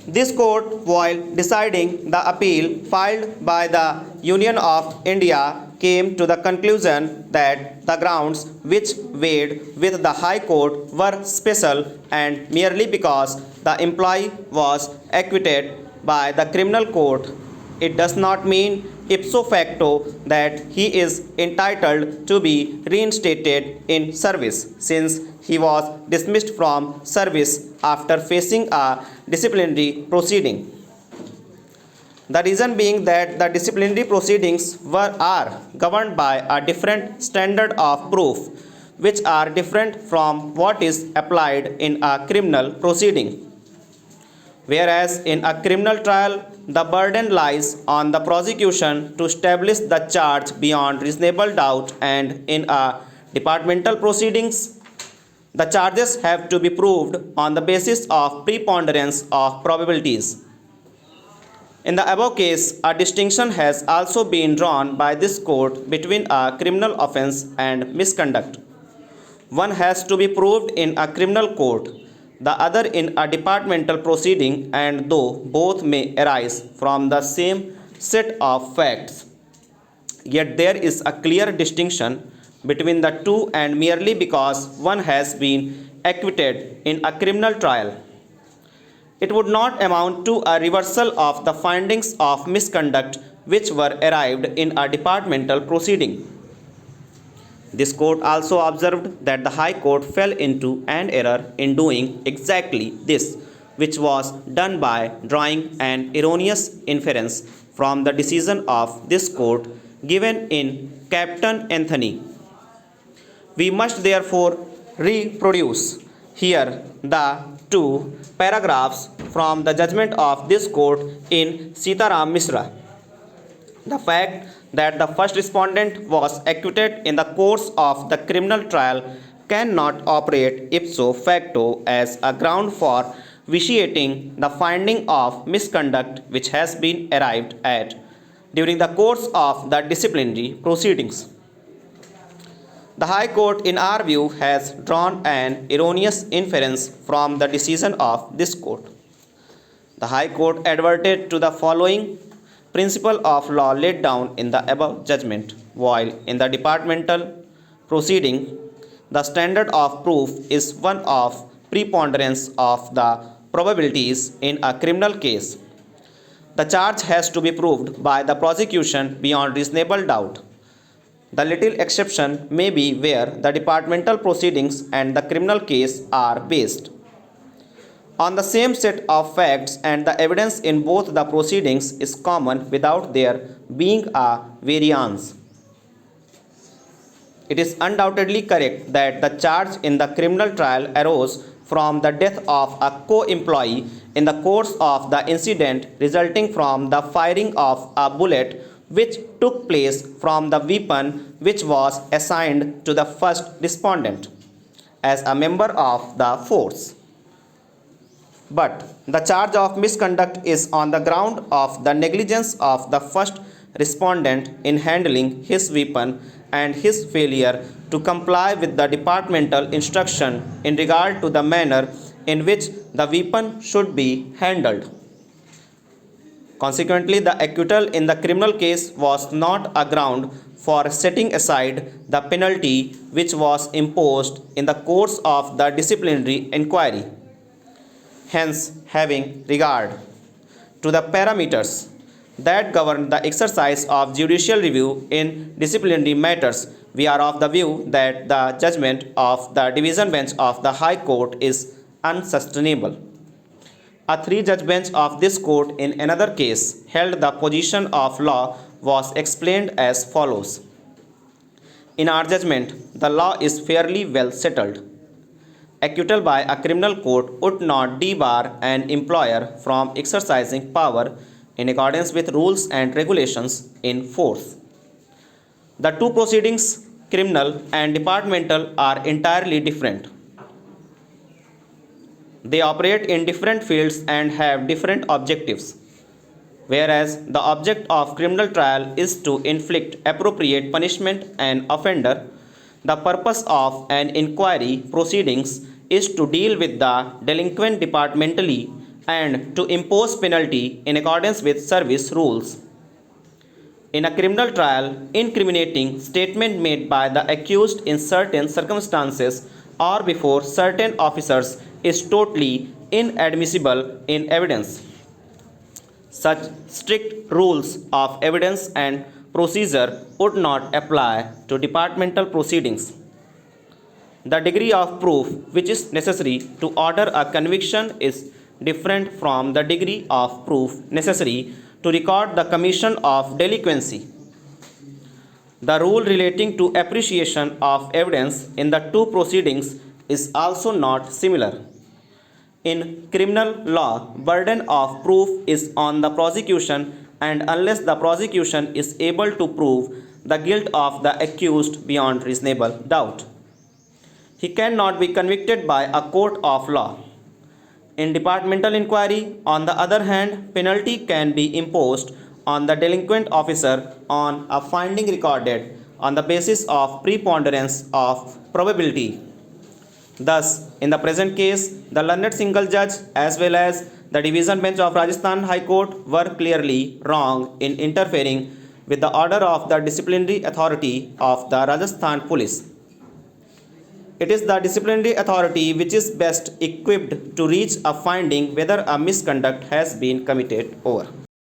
This court, while deciding the appeal filed by the Union of India, came to the conclusion that the grounds which weighed with the High Court were special, and merely because the employee was acquitted by the criminal court, it does not mean ipso facto that he is entitled to be reinstated in service, since he was dismissed from service after facing a disciplinary proceeding. The reason being that the disciplinary proceedings are governed by a different standard of proof, which are different from what is applied in a criminal proceeding. Whereas in a criminal trial, the burden lies on the prosecution to establish the charge beyond reasonable doubt, and in a departmental proceedings, the charges have to be proved on the basis of preponderance of probabilities. In the above case, a distinction has also been drawn by this court between a criminal offense and misconduct. One has to be proved in a criminal court, the other in a departmental proceeding, and though both may arise from the same set of facts, yet there is a clear distinction between the two, and merely because one has been acquitted in a criminal trial, it would not amount to a reversal of the findings of misconduct which were arrived in a departmental proceeding. This court also observed that the High Court fell into an error in doing exactly this, which was done by drawing an erroneous inference from the decision of this court given in Captain Anthony. We must therefore reproduce here the two paragraphs from the judgment of this court in Sitaram Misra. The fact that the first respondent was acquitted in the course of the criminal trial cannot operate ipso facto as a ground for vitiating the finding of misconduct which has been arrived at during the course of the disciplinary proceedings. The High Court, in our view, has drawn an erroneous inference from the decision of this court. The High Court adverted to the following principle of law laid down in the above judgment: while in the departmental proceeding, the standard of proof is one of preponderance of the probabilities. In a criminal case, the charge has to be proved by the prosecution beyond reasonable doubt. The little exception may be where the departmental proceedings and the criminal case are based on the same set of facts, and the evidence in both the proceedings is common without there being a variance. It is undoubtedly correct that the charge in the criminal trial arose from the death of a co-employee in the course of the incident resulting from the firing of a bullet which took place from the weapon which was assigned to the first respondent as a member of the force. But the charge of misconduct is on the ground of the negligence of the first respondent in handling his weapon and his failure to comply with the departmental instruction in regard to the manner in which the weapon should be handled. Consequently, the acquittal in the criminal case was not a ground for setting aside the penalty which was imposed in the course of the disciplinary inquiry. Hence, having regard to the parameters that govern the exercise of judicial review in disciplinary matters, we are of the view that the judgment of the division bench of the High Court is unsustainable. A three-judge bench of this court in another case held the position of law was explained as follows. In our judgment, the law is fairly well settled. Acquittal by a criminal court would not debar an employer from exercising power in accordance with rules and regulations in force. The two proceedings, criminal and departmental, are entirely different. They operate in different fields and have different objectives. Whereas the object of criminal trial is to inflict appropriate punishment an offender, the purpose of an inquiry proceedings is to deal with the delinquent departmentally and to impose penalty in accordance with service rules. In a criminal trial, incriminating statement made by the accused in certain circumstances or before certain officers is totally inadmissible in evidence. Such strict rules of evidence and procedure would not apply to departmental proceedings. The degree of proof which is necessary to order a conviction is different from the degree of proof necessary to record the commission of delinquency. The rule relating to appreciation of evidence in the two proceedings is also not similar. In criminal law, burden of proof is on the prosecution, and unless the prosecution is able to prove the guilt of the accused beyond reasonable doubt, he cannot be convicted by a court of law. In departmental inquiry, on the other hand, penalty can be imposed on the delinquent officer on a finding recorded on the basis of preponderance of probability. Thus, in the present case, the learned single judge as well as the division bench of Rajasthan High Court were clearly wrong in interfering with the order of the disciplinary authority of the Rajasthan Police. It is the disciplinary authority which is best equipped to reach a finding whether a misconduct has been committed over.